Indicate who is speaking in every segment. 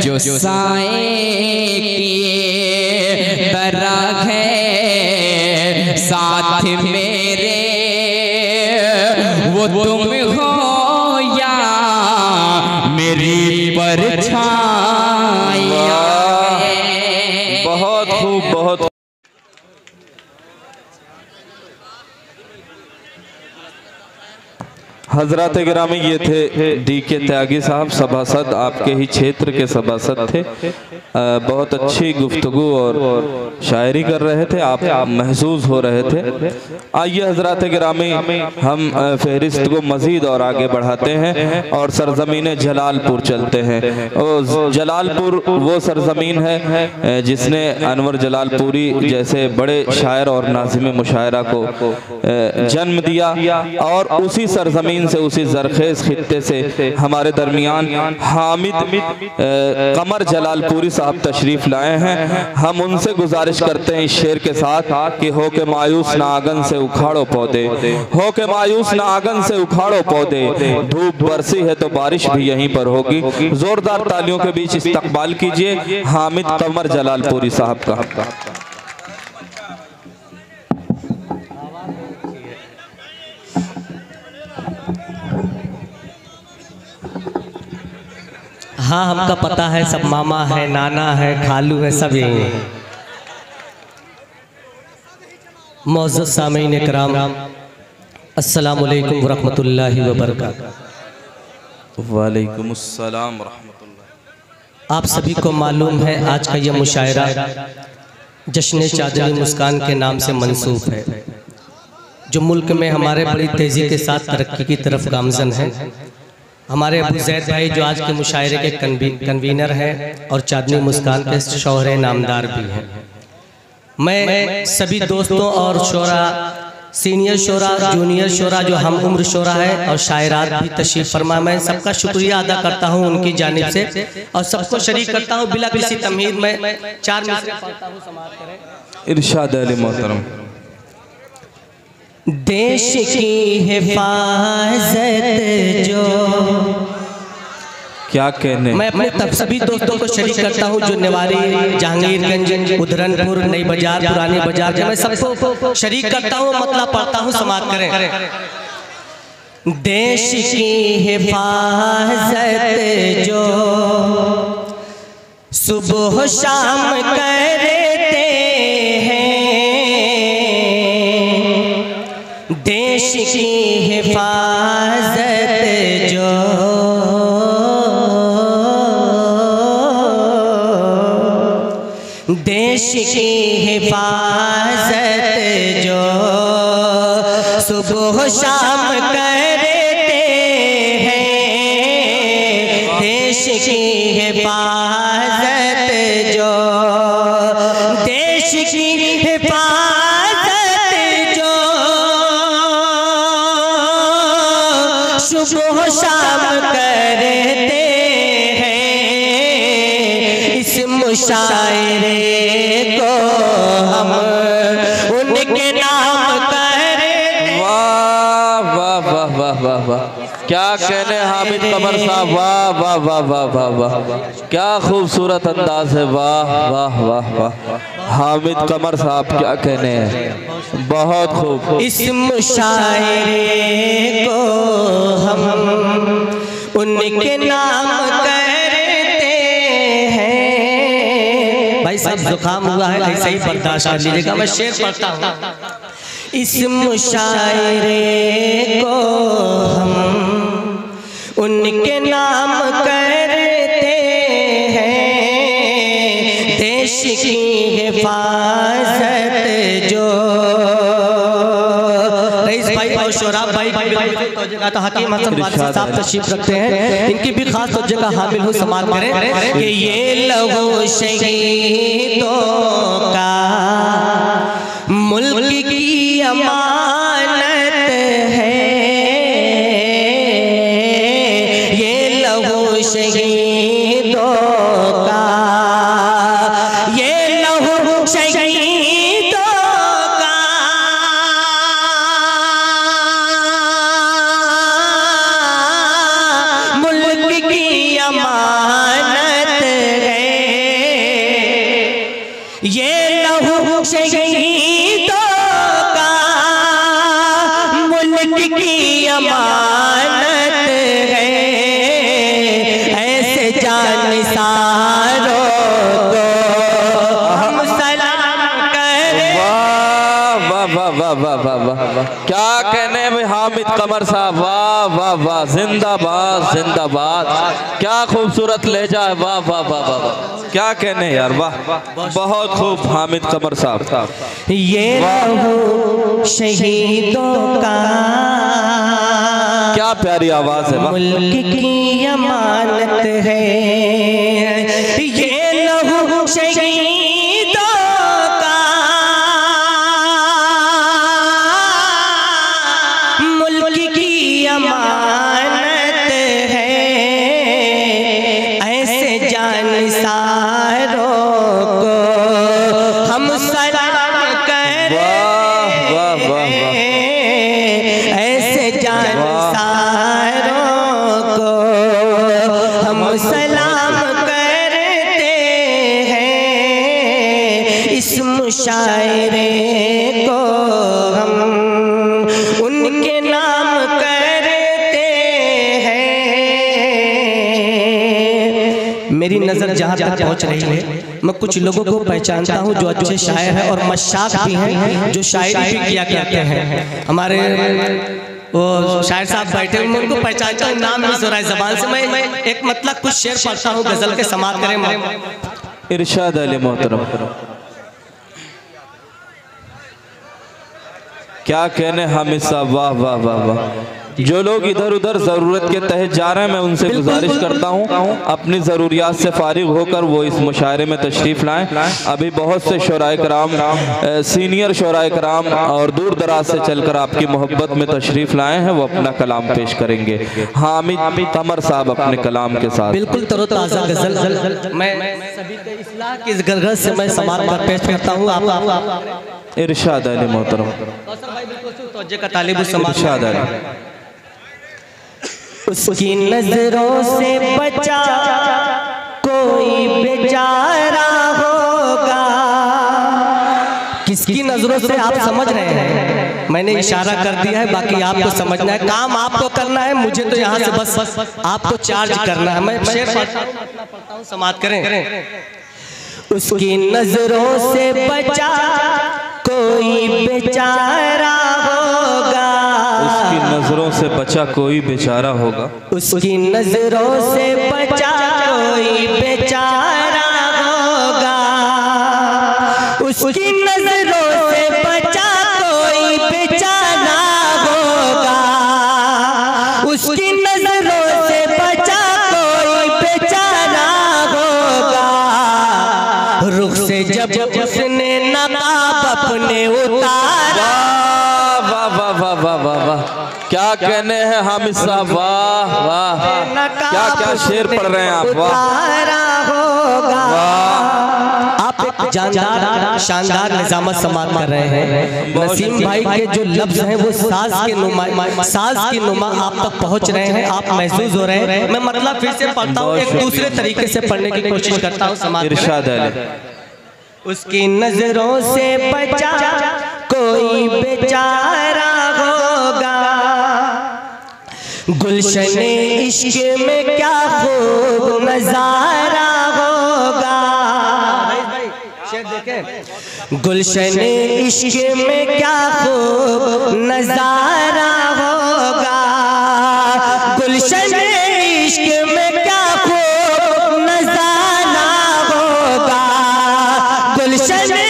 Speaker 1: जो साए किए बरा है साथ मेरे, वो तुम हो या मेरी परछाइयाँ।
Speaker 2: बहुत खूब, बहुत। हजरत गिरामी ये थे डी.के. त्यागी साहब, सभासद, आपके ही क्षेत्र के सभासद थे। बहुत अच्छी गुफ्तगू और शायरी कर रहे थे, आप महसूस हो रहे थे। आइए हजरत गिरामी हम फहरिस्त को मज़ीद और आगे बढ़ाते हैं और सरज़मीन जलालपुर चलते हैं। और जलालपुर वो सरज़मीन है जिसने अनवर जलालपुरी जैसे बड़े शायर और नाज़िम मुशायरा को जन्म दिया, और उसी सरज़मीन से, उसी ज़रखेज़ खित्ते से हमारे दरमियान हामिद कमर जलालपुरी साहब तशरीफ़ लाए हैं। हम उनसे गुजारिश करते हैं इस शेर के साथ कि हो के मायूस ना आंगन से उखाड़ो पौधे, हो के मायूस ना आंगन से उखाड़ो पौधे, धूप बरसी है तो बारिश भी यहीं पर होगी। जोरदार तालियों के बीच इस्तकबाल कीजिए हामिद कमर जलालपुरी साहब का।
Speaker 3: हाँ, हमका पता है, सब मामा है, नाना है, खालू है, सब यही है। मौजूद सामीन इकराम, अस्सलामु अलैकुम वरहमतुल्लाहि वबरकातुहू।
Speaker 2: वालेकुम अस्सलाम रहमतुल्लाह।
Speaker 3: आप सभी को मालूम है आज का ये मुशायरा जश्न चादरी मुस्कान के नाम से मंसूब है, जो मुल्क में हमारे बड़ी तेज़ी के साथ तरक्की की तरफ गामज़न है। हमारे अबू ज़ैद भाई जो आज के मुशायरे के कन्वीनर हैं और चादनी मुस्कान के शौहरे नामदार भी हैं। मैं सभी दोस्तों और शोरा, सीनियर शोरा, जूनियर शोरा, जो हम उम्र शोरा है और शायरात भी तशरीफ़ फरमा, मैं सबका शुक्रिया अदा करता हूँ उनकी जानिब से और सबको शरीक करता हूँ बिला किसी तमहीद में। 4 मिसरे पढ़ता हूँ, समाअत करें।
Speaker 2: इरशाद अली मोहतरम।
Speaker 3: देश की हिफाजत जो,
Speaker 2: क्या कहने,
Speaker 3: मैं अपने सभी दोस्तों को शरीक करता हूँ जो निवारी, जहांगीरगंज, उधरनपुर, नई बाजार, पुरानी बाजार के, मैं सबको शरीक करता हूँ, मतलब पढ़ता हूँ, समाअत करें। देश की हिफाजत जो सुबह शाम करते हैं, देश की हिफाजत जो देश की हिफाजत जो सुबह शाम करते हैं, देश की हिफाजत जो, देश की हिफाजत जो सुबह शाम करते हैं, इस मुशायरे को हम उनके नाम करें।
Speaker 2: वाह वाह वाह वाह वाह वाह, क्या कहने हामिद कमर साहब, वाह वाह वाह वाह वाह वाह, क्या खूबसूरत अंदाज है, वाह वाह वाह वाह। हामिद कमर साहब क्या कहने हैं, बहुत खूब।
Speaker 3: इस मुशायरे को हम उनके नाम करते हैं। भाई साहब जुकाम हुआ है, ऐसे ही बर्दाश्त कर लीजिएगा, मैं शेर पढ़ता हूँ। इस मुशायरे को हम उनके नाम करते हैं, देश की हिफाजत जो। रईस भाई और शोराब भाई तो हकीम हसन वासी साहब तशरीफ रखते हैं, इनकी भी खास तवज्जो का हामिल हूँ, समाअत करें कि ये लहू शहीदों का मुल्क की अमानत है, ये लहू शहीदों का, ये लहू शहीदों का मुल्क की अमानत ये लहू शहीदों का मुल्क की अमानत है, ऐसे जानिसारों को हम सलाम करें।
Speaker 2: वाह वाह वाह वाह वाह वाह वाह, क्या कहने में हामिद कमर साहब, वाह वाह वाह, जिंदाबाद जिंदाबाद, क्या खूबसूरत लहजा है, वाह वाह वाह वाह वाह, क्या कहने यार, वाह बहुत खूब हामिद कमर साहब।
Speaker 3: ये लहू शहीदों का
Speaker 2: क्या प्यारी आवाज है,
Speaker 3: मुल्क की अमानत है, ये लहू शहीदों का मुल्क की अमानत है, ऐसे जानिसारों को हम सलाम करें।
Speaker 2: वाह वाह वाह वाह,
Speaker 3: ऐसे जानिसारों को हम सलाम करते हैं। इस मुशायरे को हम उनके नाम करते हैं। मेरी नज़र जहाँ तक पहुँच रही है, मैं कुछ लोगों को पहचानता हूँ जो अच्छे शायर हैं और मशाक भी हैं, जो शायरी भी किया करते हैं। हमारे वो शायर साहब बैठे हुए, मैं उनको पहचानता हूँ, नाम मिस हो रहा है ज़बान से। मैं एक मतलब कुछ शेर पढ़ता हूँ गज़ल के, समात करें।
Speaker 2: इरशाद अली मोहतरम, क्या कहने हामिद साहब, वाह वाह वाह वाह। जो लोग इधर उधर ज़रूरत के तहत जा रहे हैं, मैं उनसे गुजारिश करता हूँ अपनी ज़रूरियात से फारिग होकर वो इस मुशायरे में तशरीफ़ लाएँ। अभी बहुत से शोराए कराम, सीनियर शोराए कराम और दूर दराज से चलकर आपकी मोहब्बत में तशरीफ़ लाए हैं, वो अपना कलाम पेश करेंगे। हामिद कमर साहब अपने कलाम के साथ।
Speaker 3: बिल्कुल तरोताज़ा गज़ल मैं सभी के इस्लाह की गरज से मैं समात कर पेश करता हूँ। आप
Speaker 2: इरशाद अली मोहतरम,
Speaker 3: का तालिब
Speaker 2: इरशाद अली।
Speaker 3: उसकी नजरों से बचा कोई बेचारा होगा। किसकी नजरों से आप समझ रहे हैं, मैंने इशारा कर दिया है, बाकी आपको समझना है, काम आपको करना है, मुझे तो यहाँ से बस आपको चार्ज करना है। मैं शेर पढ़ता हूँ, समात करें। उसकी नजरों से बचा कोई बेचारा होगा,
Speaker 2: उसकी नजरों से बचा कोई बेचारा होगा,
Speaker 3: उसकी नजरों से बचा कोई बेचारा होगा, उसकी नजरों से बचा कोई बेचारा होगा, उसकी नजरों से बचा कोई बेचारा होगा। रुख से जब उसने नकाब अपने उतारा,
Speaker 2: वाह वाह वाह वाह वाह वाह, क्या कहने हैं हामिद साहब, वाह वाह, क्या क्या शेर पढ़ रहे हैं आप, वाह वाह।
Speaker 3: आप एक जानदार शानदार निजामत समात कर रहे हैं। नसीम भाई के जो लफ्ज हैं वो साज की नुमा आप तक पहुंच रहे हैं, आप महसूस हो रहे हैं। मैं मतलब फिर से पढ़ता हूँ, एक दूसरे तरीके से पढ़ने की कोशिश करता हूँ। समात
Speaker 2: इरशाद अली।
Speaker 3: उसकी नजरों से बचा कोई बेचारा होगा, गुलशने इश्क में क्या खूब नजारा होगा। गुलशने इश्क में क्या खूब नजारा होगा, गुलशने इश्क में क्या खूब नजारा होगा, गुलशने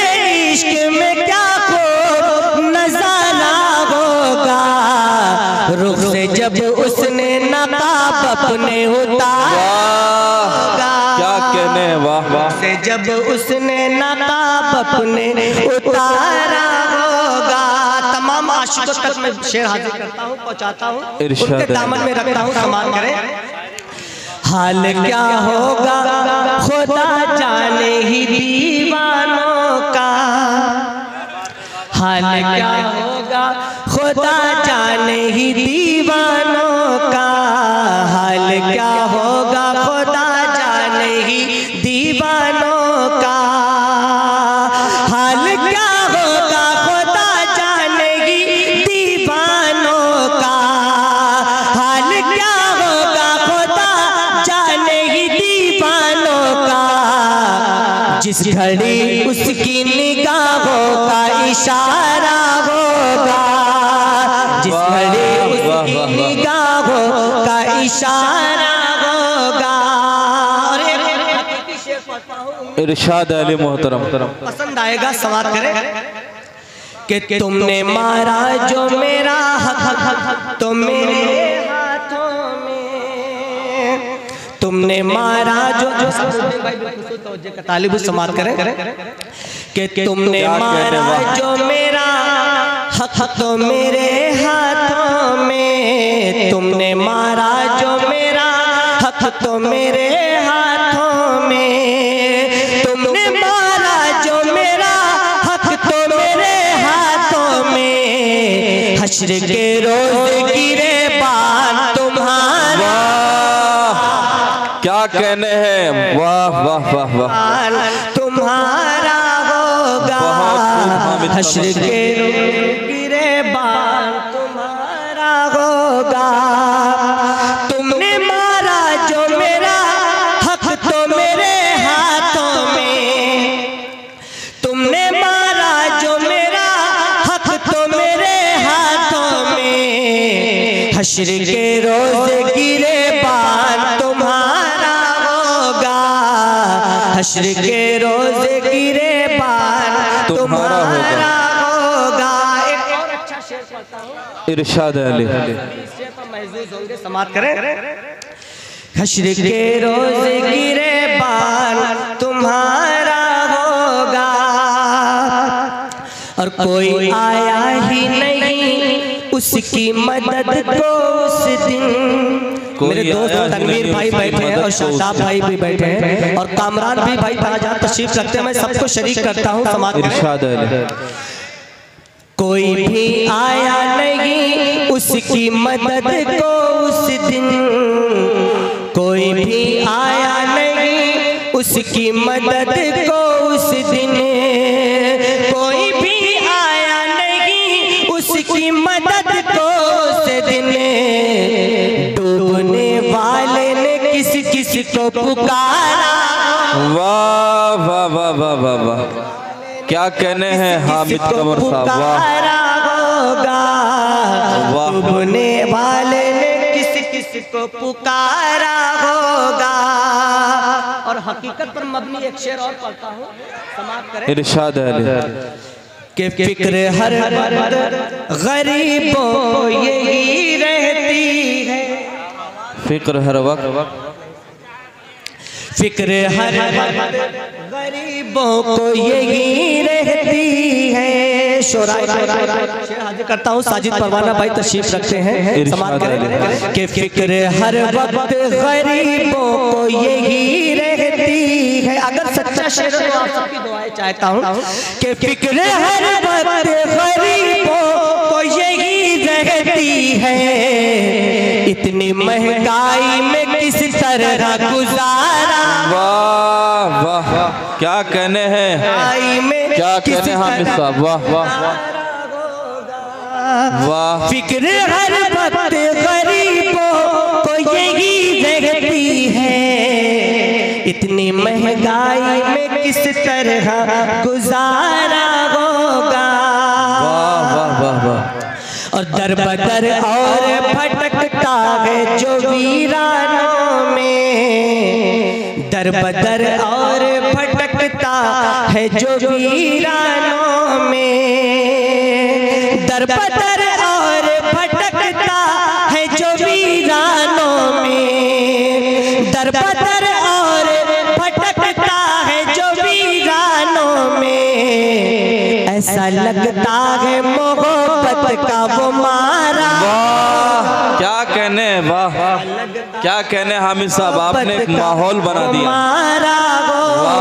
Speaker 3: इश्क में क्या खूब नजारा होगा। रुख से जब उसने नकाब अपने उतारा,
Speaker 2: क्या कहने हैं, वाह वाह।
Speaker 3: से जब उसने नकाब अपने उतारा होगा। तमाम आशिकों तक मैं शेर हाजिर करता हूँ, पहुँचाता हूँ, उनके दामन में रखता हूँ। समात करें। हाल क्या होगा खुदा जाने ही दीवानों का, हाल क्या होगा खुदा जाने ही दीवानों का, हाल क्या होगा खुदा जाने ही दीवानों का। जिस घड़ी उसकी निगाहों का इशारा होगा, जिस घड़ी उसकी निगाहों का इशारा होगा।
Speaker 2: इरशाद अली मोहतरम
Speaker 3: पसंद आएगा, समाप्त करें कि तुमने मारा जो मेरा हक तो मेरे हाथों में, तुमने मारा जो तालिब समाप्त करें कि तुमने मारा जो मेरा हक तो मेरे हाथों में, तुमने मारा जो मेरा हक तो मेरे हाथों में, तुमने मारा जो मेरा हक तो मेरे हाथों में, हश्र के रोज गिरे बान तुम्हारा।
Speaker 2: क्या कहने हैं, वाह वाह वाह वाह,
Speaker 3: तुम्हारा होगा, हश्र के रोज गिरे बान तुम्हारा होगा। तुमने मारा जो मेरा हक तो मेरे हाथों में, तुमने मारा जो मेरा हक तो मेरे हाथों में, हश्र के रोज गिरे बान तुम्हारा होगा, हश्र के रोज गिरे बान तुम्हारा होगा। एक और अच्छा शेर पढ़ता हूँ,
Speaker 2: इरशाद अली
Speaker 3: महजूज होंगे, समाप्त करें। हश्र के रोज गिरे बान तुम्हारा होगा, और कोई आया ही नहीं उसकी मदद को उस दिन। मेरे दोस्त तनवीर भाई बैठे हैं और शादाब भाई भी बैठे हैं और कामरान भी भाई जहाँ तशरीफ रखते हैं, मैं सबको शरीक करता हूँ, समाप्त करें। कोई भी आया नहीं उसकी मदद को उस दिन, कोई भी आया नहीं उसकी मदद को उस दिन, कोई भी आया नहीं उसकी मदद को उस दिन। डूबने वाले ने किसी को पुकारा,
Speaker 2: वाह वाह वाह वाह वाह वाह, क्या कहने हैं हामिद कमर साहब, वाह,
Speaker 3: डूबने वाले ने किसी को पुकारा होगा। और हकीकत पर मबनी एक शेर और पढ़ता हूँ, समाप्त करें।
Speaker 2: इरशाद अली
Speaker 3: कि फिक्र हर वक्त गरीबों को यही रहती है,
Speaker 2: फिक्र हर वक्त,
Speaker 3: फिक्र हर वक्त गरीबों को यही रहती है। शोराय हाजिर करता हूँ, साजिद परवाना भाई तशरीफ रखते हैं, समाप्त करें। कि फिक्र हर वक्त गरीबों को यही रहती है। अगर सच्चा शेर है तो आप सबकी दुआएं चाहता हूँ कि फिक्र हर वक्त गरीबों को यही रहती है। इतनी महंगाई में किस तरह गुजारा,
Speaker 2: वाह वाह, क्या कहने हैं, क्या कहने हैं हामिद साहब, वाह वाह वाह।
Speaker 3: फिक्र हर वक्त गरीबों को यही रहती है, इतनी महंगाई में किस तरह गुजारा होगा।
Speaker 2: वाह वाह वाह वाह।
Speaker 3: और दर बदर और भटकता है जो वीरानों में, दर बदर और भटकता है जो वीरानों में, दर बदर और भटकता है जो वीरानों में, दर बदर और भटकता है जो वीरानों में। ऐसा लगता है मोहब्बत का वो मारा,
Speaker 2: वाह क्या कहने हैं, वाह क्या कहने हामिद साहब, आपने एक माहौल बना दिया।
Speaker 3: मारा होगा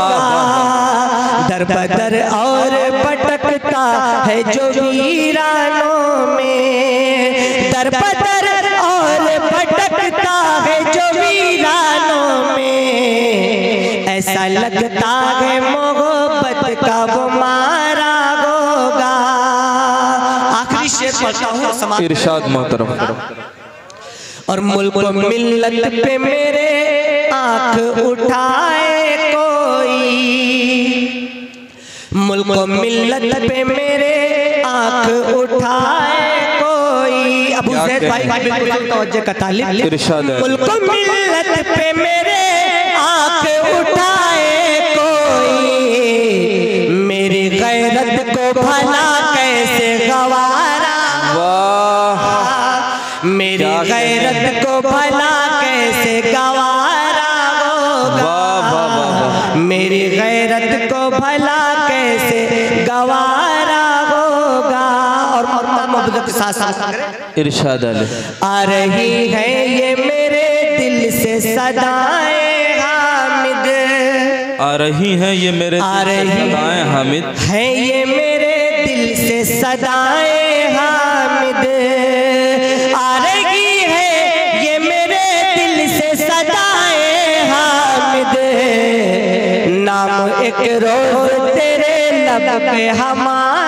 Speaker 3: दर बदर और भटकता है जो वीरानों में, दर बदर और भटकता है जो वीरानों में। ऐसा लगता है मोहब्बत का वो मारा होगा। आखिरी शेर पढ़ता हूँ, समाप्त।
Speaker 2: इरशाद मोहतरम।
Speaker 3: और मुल्क मिल्लत पे मेरे आंख उठाए कोई, मिल्लत पे मेरे आंख उठाए कोई। अबू ज़ैद भाई बिल्कुल तवज्जो का तालिब। मुल्क मिल्लत पे मेरे आंख उठाए कोई, मेरी गैरत को भला कैसे गवारा, मेरी गैरत को भला कैसे गवारा होगा, मेरी गैरत को भला कैसे गवारा होगा। और
Speaker 2: इरशाद
Speaker 3: आ रही है ये मेरे दिल से सदाएं हामिद,
Speaker 2: आ रही हैं ये मेरे सदाएं हामिद,
Speaker 3: है ये मेरे दिल से सदाएं हामिद। आ रही है ये मेरे दिल से सदाएं हामिद, नाम एक रोज तेरे लब पे हमारा